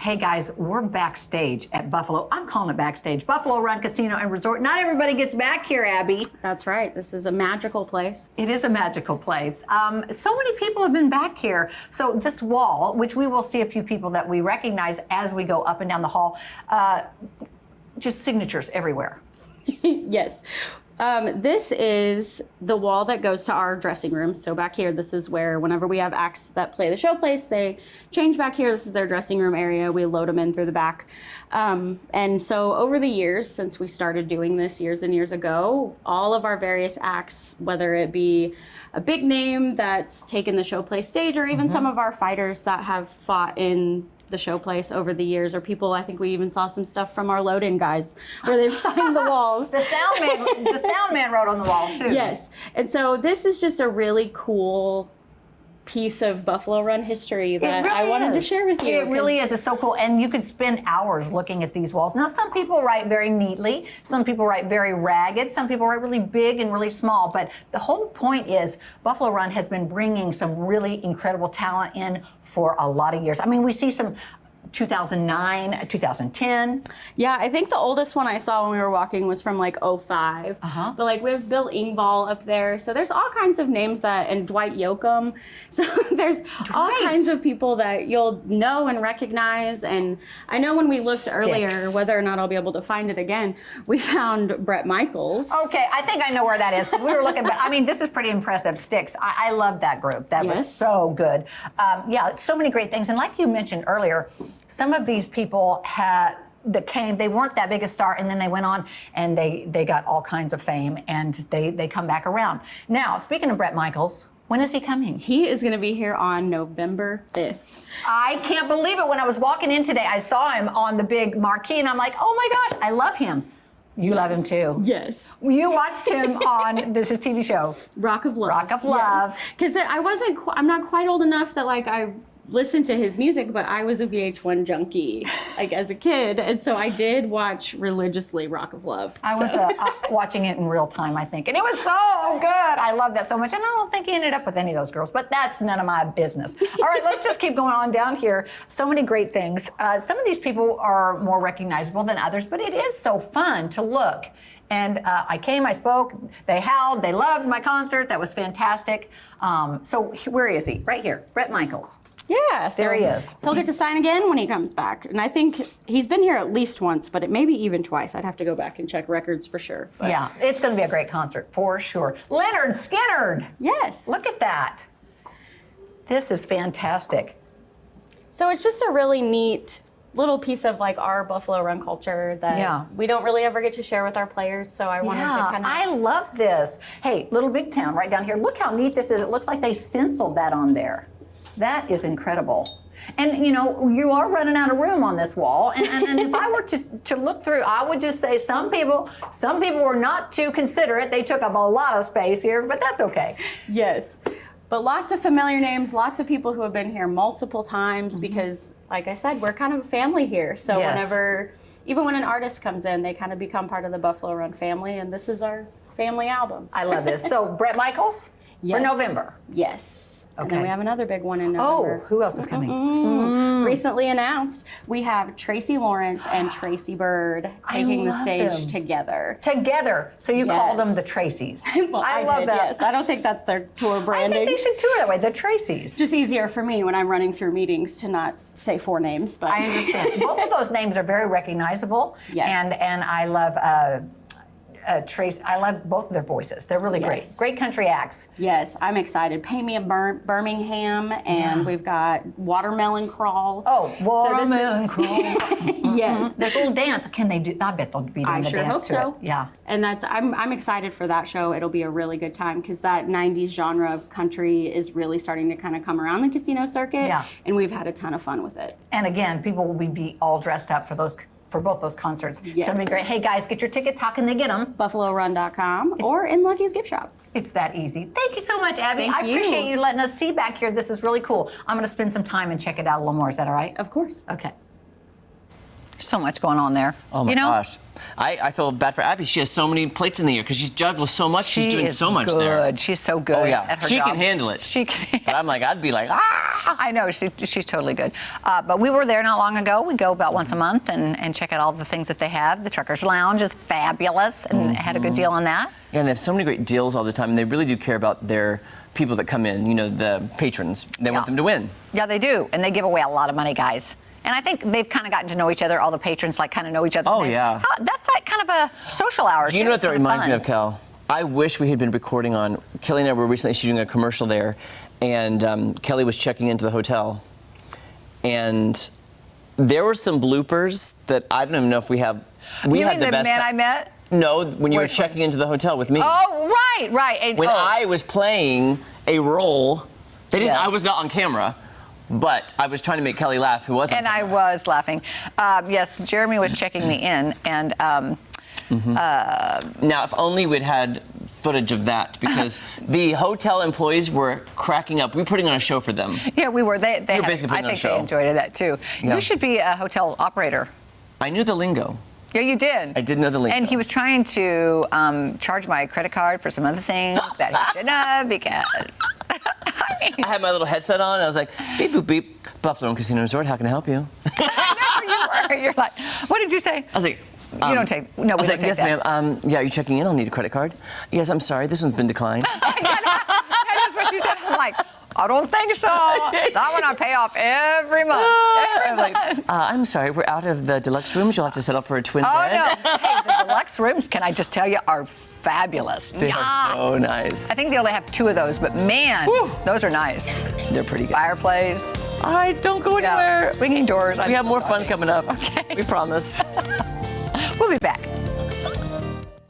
Hey guys, we're backstage at Buffalo. I'm calling it Backstage. Buffalo Run Casino and Resort. Not everybody gets back here, Abby. That's right. This is a magical place. It is a magical place. So many people have been back here. So this wall, which we will see a few people that we recognize as we go up and down the hall, just signatures everywhere. Yes. This is the wall that goes to our dressing room. So back here, this is where whenever we have acts that play the show place, they change back here. This is their dressing room area. We load them in through the back. And so over the years, since we started doing this years and years ago, all of our various acts, whether it be a big name that's taken the show place stage or even some of our fighters that have fought in the show place over the years, or people, I think we even saw some stuff from our load-in guys where they've signed the walls. The sound man wrote on the wall too. Yes. And so this is just a really cool piece of Buffalo Run history that I wanted to share with you. It really is. It's so cool. And you could spend hours looking at these walls. Now, some people write very neatly. Some people write very ragged. Some people write really big and really small. But the whole point is Buffalo Run has been bringing some really incredible talent in for a lot of years. I mean, we see some 2009, 2010. Yeah, I think the oldest one I saw when we were walking was from like 05. But like we have Bill Engvall up there. So there's all kinds of names that, and Dwight Yoakam. So there's all kinds of people that you'll know and recognize. And I know when we looked earlier, whether or not I'll be able to find it again, we found Bret Michaels. Okay, I think I know where that is because we were looking, but I mean, this is pretty impressive. Styx, I love that group. That was so good. Yeah, so many great things. And like you mentioned earlier, some of these people that came, they weren't that big a star, and then they went on and they got all kinds of fame, and they come back around. Now, speaking of Bret Michaels, when is he coming? He is going to be here on November 5th. I can't believe it. When I was walking in today, I saw him on the big marquee, and I'm like, oh my gosh, I love him. You love him too. Yes. You watched him on this is TV show Rock of Love. Rock of Love. Because I'm not quite old enough that like I listened to his music, but I was a VH1 junkie like as a kid, and so I did watch religiously Rock of Love. I was watching it in real time, I think, and it was so good. I love that so much, and I don't think he ended up with any of those girls, but that's none of my business. All right, let's just keep going on down here. So many great things. Some of these people are more recognizable than others, but it is so fun to look. And I came, I spoke, they howled, they loved my concert. That was fantastic. So where is he? Right here, Bret Michaels. Yeah, so there he is. He'll get to sign again when he comes back. And I think he's been here at least once, but it may be even twice. I'd have to go back and check records for sure. But yeah, it's going to be a great concert for sure. Leonard Skinner. Yes. Look at that. This is fantastic. So it's just a really neat little piece of like our Buffalo Run culture that we don't really ever get to share with our players. So I wanted to kind of. I love this. Hey, Little Big Town right down here. Look how neat this is. It looks like they stenciled that on there. That is incredible. And you know, you are running out of room on this wall. And if I were to look through, I would just say some people were not too considerate. They took up a lot of space here, but that's okay. Yes. But lots of familiar names, lots of people who have been here multiple times because, like I said, we're kind of a family here. So even when an artist comes in, they kind of become part of the Buffalo Run family, and this is our family album. I love this. So Bret Michaels for November. Yes. Okay. And then we have another big one in November. Oh, who else is coming? Recently announced, we have Tracy Lawrence and Tracy Bird taking the stage together. Together. So you called them the Tracys. Well, I love that. Yes. I don't think that's their tour branding. I think they should tour that way, the Tracys. Just easier for me when I'm running through meetings to not say four names. But I understand. Both of those names are very recognizable. Yes. And I love Trace. I love both of their voices. They're really great. Great country acts. Yes, I'm excited. Pay Me in Birmingham, and we've got Watermelon Crawl. Oh, Watermelon Crawl. Yes. There's a little dance. Can they do? I bet they'll be doing the dance to it. Yeah. And I'm excited for that show. It'll be a really good time because that 90s genre of country is really starting to kind of come around the casino circuit. Yeah. And we've had a ton of fun with it. And again, people will be all dressed up for both those concerts. Yes. It's going to be great. Hey guys, get your tickets. How can they get them? BuffaloRun.com or in Lucky's gift shop. It's that easy. Thank you so much, Abby. Thank you. I appreciate you letting us see back here. This is really cool. I'm going to spend some time and check it out a little more. Is that all right? Of course. Okay. So much going on there. Oh my gosh. I feel bad for Abby. She has so many plates in the air because she's juggles so much. She's doing so much there. She's so good Oh, yeah. at her She job. can handle it. She can. But I'm like, I'd be like, ah! I know, she's totally good. But we were there not long ago. We go about once a month and check out all the things that they have. The Truckers Lounge is fabulous and had a good deal on that. Yeah, and they have so many great deals all the time, and they really do care about their people that come in, you know, the patrons. They want them to win. Yeah, they do. And they give away a lot of money, guys. And I think they've kind of gotten to know each other. All the patrons like kind of know each other's names. Yeah. That's like kind of a social hour. You know what that reminds me of, Cal? I wish we had been recording on, Kelly and I were recently shooting a commercial there, and Kelly was checking into the hotel. And there were some bloopers that I don't even know if we have. We You had mean the the best man I met? No, when you were Which checking into the hotel with me. Oh, right. And, When I was playing a role, they didn't. Yes. I was not on camera, but I was trying to make Kelly laugh, who wasn't. And I was laughing. Yes, Jeremy was checking me in, and Now, if only we'd had footage of that, because the hotel employees were cracking up. We were putting on a show for them. yeah, we were. They were had, basically I putting on a think show. they enjoyed that too. Yeah. You should be a hotel operator. I knew the lingo. Yeah, you did. I did know the lingo. And he was trying to charge my credit card for some other things that he shouldn't have, because I had my little headset on, and I was like, beep, boop, beep. Buffalo and Casino Resort, how can I help you? I know you were. You're like, what did you say? I was like, You don't take. No, I was we like, don't yes, take that. ma'am. Yeah, are you checking in? I'll need a credit card. Yes, I'm sorry. This one's been declined. That is what you said. I'm like, I don't think so. That one I pay off every month. I'm like, I'm sorry. We're out of the deluxe rooms. You'll have to settle for a twin Oh bed. no! Hey, the deluxe rooms, can I just tell you, are fabulous. They are so nice. I think they only have 2 of those, but man, those are nice. They're pretty good. Fireplace. All right, don't go anywhere. Swinging doors. We have more fun coming up. Okay. We promise. We'll be back.